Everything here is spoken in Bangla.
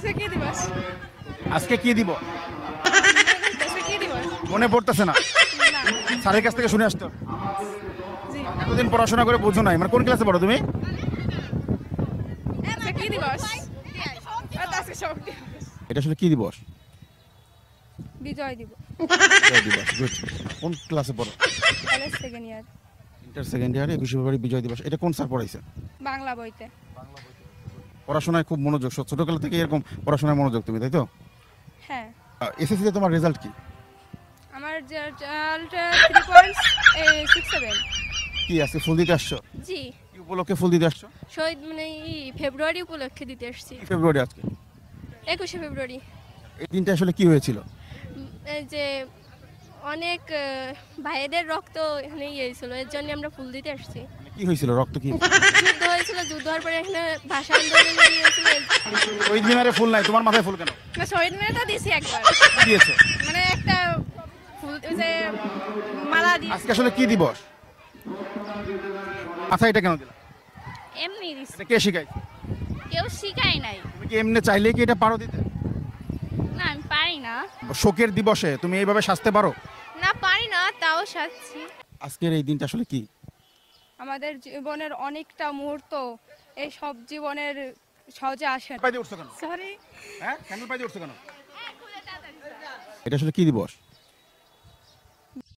আজকে কি দিবস? আজকে কি দিব আজকে কি দিবস? মনে পড়তেছে না, না। স্যারের কাছ থেকে শুনে আসতো। জি। এতদিন পড়াশোনা করে বুঝো নাই, মানে কোন ক্লাসে পড়ো তুমি? আজকে কি দিবস? আজকে শোক দিবস। এটা আসলে কি দিবস? বিজয় দিবস। বিজয় দিবস, গুড। কোন ক্লাসে পড়ো? College second year. Inter second ইয়ারে 21 ফেব্রুয়ারি বিজয় দিবস। এটা কোন স্যার পড়াইছে? বাংলা বইতে। পড়াশোনায় খুব মনোযোগ, ছোটকাল থেকে এরকম পড়াশোনায় মনোযোগ তুমি, তাই তো? হ্যাঁ। এসএসসি তে তোমার রেজাল্ট কি? আমার রেজাল্ট 3.67। কি আজকে ফুল দিতে আসছো? জি। কি উপলক্ষে ফুল দিতে আসছো? শহীদ মানে ফেব্রুয়ারি উপলক্ষে দিতে আসছি। কি ফেব্রুয়ারি আজকে? 21শে ফেব্রুয়ারি। এই দিনটা আসলে কি হয়েছিল? এই যে অনেক ভাইদের রক্ত এখানে হয়েছিল, এর জন্য আমরা ফুল দিতে আসছি। মানে কি হয়েছিল, রক্ত কি? যুদ্ধ হয়েছিল, যুদ্ধ হওয়ার পরে এখানে ভাষা আন্দোলন দিয়েছিল। ওই মিনারে ফুল নাই, তোমার মাথায় ফুল কেন? না, শহীদ মিনারে তো দিয়েছি একবার, কি দিয়েছো? মানে একটা ফুল ওই যে মালা দিয়ে। আজকে আসলে কি দিবস? আচ্ছা, এটা কেন দিলা? এমনি দিছি, এটা কে শিখাইছে? কেউ শিখাই নাই। তুমি কি এমনি চাইলে কি এটা পারো দিতে? না, আমি পারি না। শোকের দিবসে তুমি এইভাবে সাজতে পারো? না, পারি না, তাও সাজছি। আজকের এই দিনটা আসলে কি? আমাদের জীবনের অনেকটা মুহূর্ত এই সব জীবনের সহজে আসে না। পাই দিয়ে উঠছো কেন? সরি। হ্যাঁ, ক্যান্ডেল পাই দিয়ে উঠছো কেন? এটা আসলে কি দিবস?